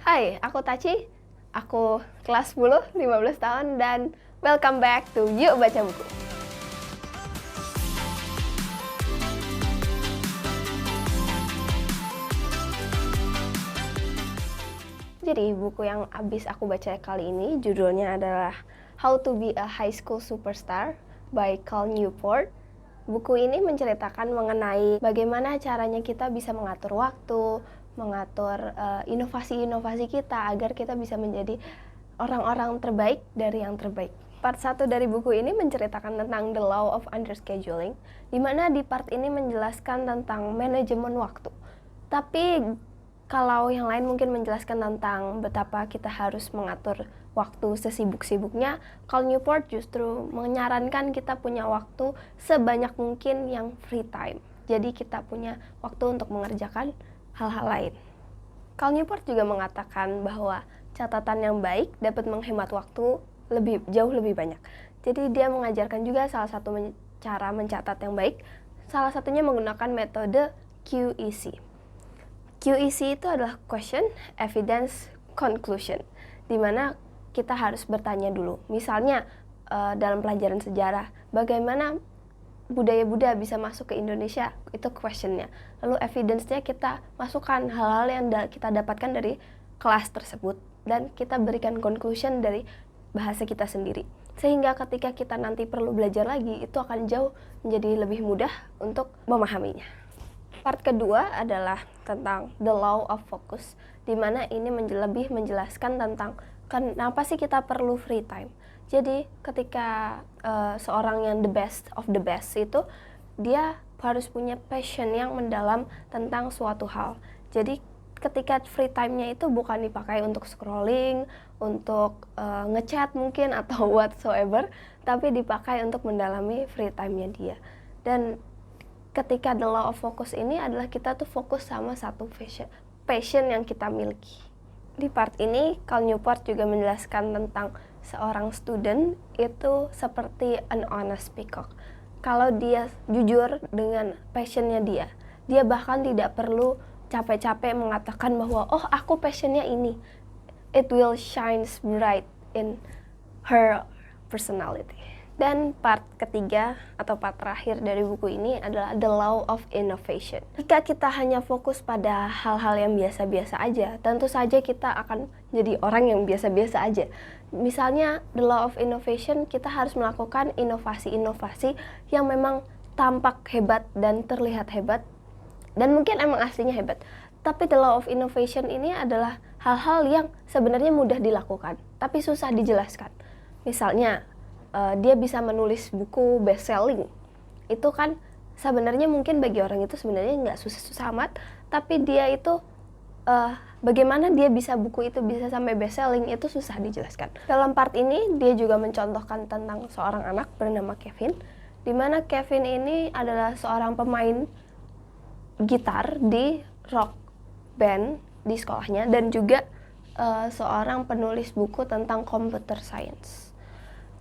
Hai, aku Taci. Aku kelas 10, 15 tahun dan welcome back to Yuk Baca Buku. Jadi buku yang abis aku baca kali ini judulnya adalah How to Be a High School Superstar by Cal Newport. Buku ini menceritakan mengenai bagaimana caranya kita bisa mengatur waktu, mengatur inovasi-inovasi kita agar kita bisa menjadi orang-orang terbaik dari yang terbaik. Part 1 dari buku ini menceritakan tentang the law of underscheduling, di mana di part ini menjelaskan tentang manajemen waktu. Tapi kalau yang lain mungkin menjelaskan tentang betapa kita harus mengatur waktu sesibuk-sibuknya, Cal Newport justru menyarankan kita punya waktu sebanyak mungkin yang free time. Jadi kita punya waktu untuk mengerjakan hal-hal lain. Cal Newport juga mengatakan bahwa catatan yang baik dapat menghemat waktu jauh lebih banyak. Jadi dia mengajarkan juga salah satu cara mencatat yang baik, salah satunya menggunakan metode QEC. QEC itu adalah question, evidence, conclusion, di mana kita harus bertanya dulu. Misalnya dalam pelajaran sejarah, bagaimana budaya Buddha bisa masuk ke Indonesia, itu questionnya. Lalu evidence-nya kita masukkan hal-hal yang kita dapatkan dari kelas tersebut, dan kita berikan conclusion dari bahasa kita sendiri. Sehingga ketika kita nanti perlu belajar lagi, itu akan jauh menjadi lebih mudah untuk memahaminya. Part kedua adalah tentang the law of focus, di mana ini lebih menjelaskan tentang kenapa sih kita perlu free time. Jadi ketika seorang yang the best of the best itu, dia harus punya passion yang mendalam tentang suatu hal. Jadi ketika free time-nya itu bukan dipakai untuk scrolling, untuk ngechat mungkin atau whatsoever, tapi dipakai untuk mendalami free time-nya dia. Dan ketika the law of focus ini adalah kita tuh fokus sama satu passion yang kita miliki. Di part ini, Cal Newport juga menjelaskan tentang seorang student itu seperti an honest peacock. Kalau dia jujur dengan passionnya dia bahkan tidak perlu capek-capek mengatakan bahwa oh aku passionnya ini. It will shine bright in her personality. Dan part ketiga atau part terakhir dari buku ini adalah the law of innovation. Jika kita hanya fokus pada hal-hal yang biasa-biasa aja, tentu saja kita akan jadi orang yang biasa-biasa aja. Misalnya the law of innovation, kita harus melakukan inovasi-inovasi yang memang tampak hebat dan terlihat hebat, dan mungkin emang aslinya hebat. Tapi the law of innovation ini adalah hal-hal yang sebenarnya mudah dilakukan, tapi susah dijelaskan. Misalnya, dia bisa menulis buku best selling. Itu kan sebenarnya mungkin bagi orang itu sebenarnya nggak susah-susah amat, tapi dia itu bagaimana dia bisa buku itu bisa sampai best selling itu susah dijelaskan. Dalam part ini dia juga mencontohkan tentang seorang anak bernama Kevin, di mana Kevin ini adalah seorang pemain gitar di rock band di sekolahnya, dan juga seorang penulis buku tentang computer science.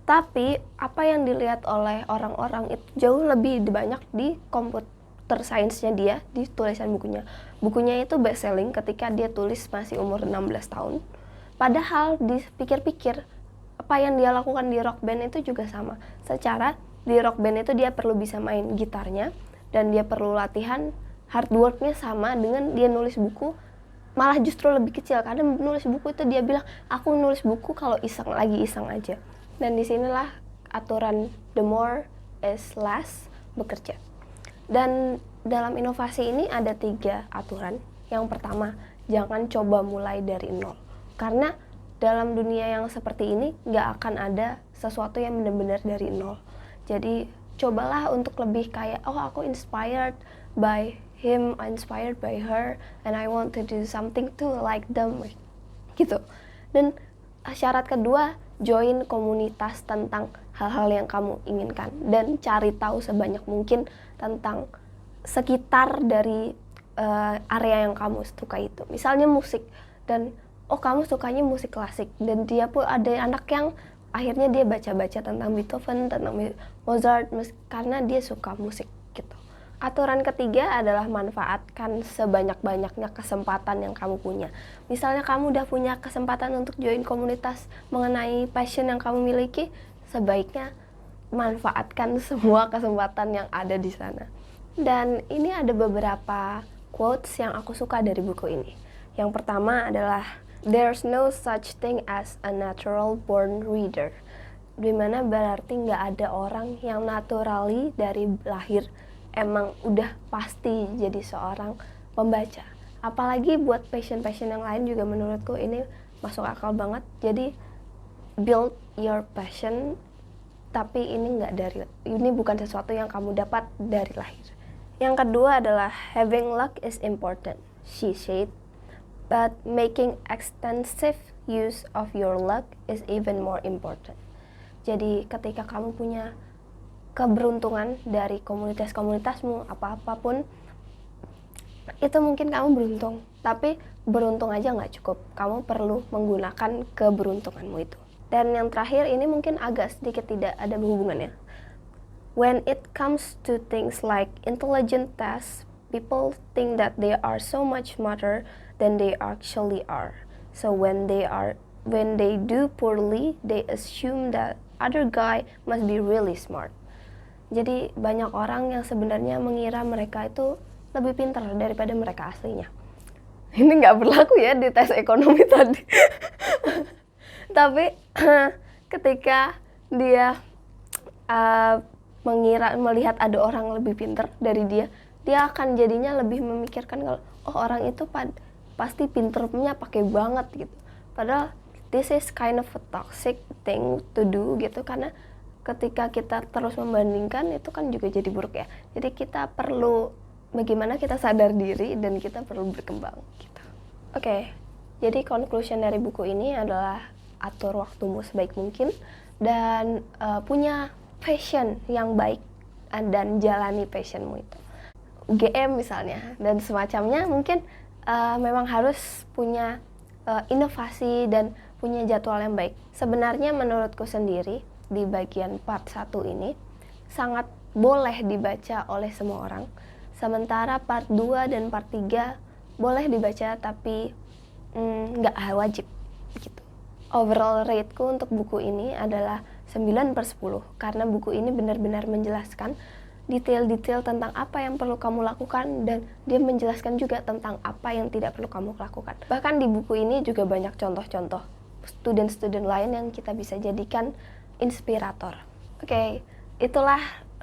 Tapi apa yang dilihat oleh orang-orang itu jauh lebih banyak di computer science-nya dia, di tulisan bukunya. Bukunya itu best selling ketika dia tulis masih umur 16 tahun. Padahal dipikir-pikir, apa yang dia lakukan di rock band itu juga sama. Secara di rock band itu dia perlu bisa main gitarnya, dan dia perlu latihan, hard work-nya sama dengan dia nulis buku, malah justru lebih kecil. Karena nulis buku itu dia bilang, aku nulis buku kalau iseng aja. Dan disinilah aturan the more is less bekerja. Dan dalam inovasi ini ada 3 aturan. Yang pertama, jangan coba mulai dari nol. Karena dalam dunia yang seperti ini nggak akan ada sesuatu yang benar-benar dari nol. Jadi cobalah untuk lebih kayak, oh aku inspired by him, inspired by her, and I want to do something too like them, gitu. Dan syarat kedua, join komunitas tentang hal-hal yang kamu inginkan, dan cari tahu sebanyak mungkin tentang sekitar dari area yang kamu suka itu. Misalnya musik, dan oh kamu sukanya musik klasik, dan dia pun ada anak yang akhirnya dia baca-baca tentang Beethoven, tentang Mozart, karena dia suka musik gitu. Aturan ketiga adalah manfaatkan sebanyak-banyaknya kesempatan yang kamu punya. Misalnya kamu udah punya kesempatan untuk join komunitas mengenai passion yang kamu miliki, sebaiknya manfaatkan semua kesempatan yang ada di sana. Dan ini ada beberapa quotes yang aku suka dari buku ini. Yang pertama adalah, "There's no such thing as a natural born reader." Dimana berarti nggak ada orang yang naturally dari lahir emang udah pasti jadi seorang pembaca. Apalagi buat passion-passion yang lain juga menurutku ini masuk akal banget. Jadi build your passion, tapi ini bukan sesuatu yang kamu dapat dari lahir. Yang kedua adalah, having luck is important, she said, but making extensive use of your luck is even more important. Jadi ketika kamu punya keberuntungan dari komunitasmu, apa-apapun, itu mungkin kamu beruntung, tapi beruntung aja nggak cukup. Kamu perlu menggunakan keberuntunganmu itu. Dan yang terakhir ini mungkin agak sedikit tidak ada hubungannya. When it comes to things like intelligent tests, people think that they are so much smarter than they actually are. So when they do poorly, they assume that other guy must be really smart. Jadi banyak orang yang sebenarnya mengira mereka itu lebih pintar daripada mereka aslinya. Ini nggak berlaku ya di tes ekonomi tadi. Tapi ketika dia melihat ada orang lebih pintar dari dia akan jadinya lebih memikirkan kalau orang itu pasti pinternya pakai banget gitu. Padahal this is kind of a toxic thing to do gitu, karena ketika kita terus membandingkan itu kan juga jadi buruk ya. Jadi kita perlu bagaimana kita sadar diri dan kita perlu berkembang gitu. Oke, jadi conclusion dari buku ini adalah atur waktumu sebaik mungkin dan punya passion yang baik dan jalani passionmu itu. UGM misalnya dan semacamnya mungkin memang harus punya inovasi dan punya jadwal yang baik. Sebenarnya menurutku sendiri di bagian part 1 ini sangat boleh dibaca oleh semua orang. Sementara part 2 dan part 3 boleh dibaca tapi nggak wajib gitu. Overall rateku untuk buku ini adalah 9/10 karena buku ini benar-benar menjelaskan detail-detail tentang apa yang perlu kamu lakukan dan dia menjelaskan juga tentang apa yang tidak perlu kamu lakukan. Bahkan di buku ini juga banyak contoh-contoh student-student lain yang kita bisa jadikan inspirator. Oke, itulah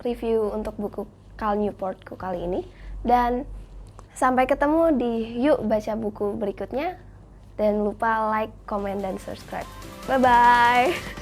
review untuk buku Cal Newportku kali ini. Dan sampai ketemu di Yuk Baca Buku berikutnya. Dan lupa like, comment, dan subscribe. Bye-bye!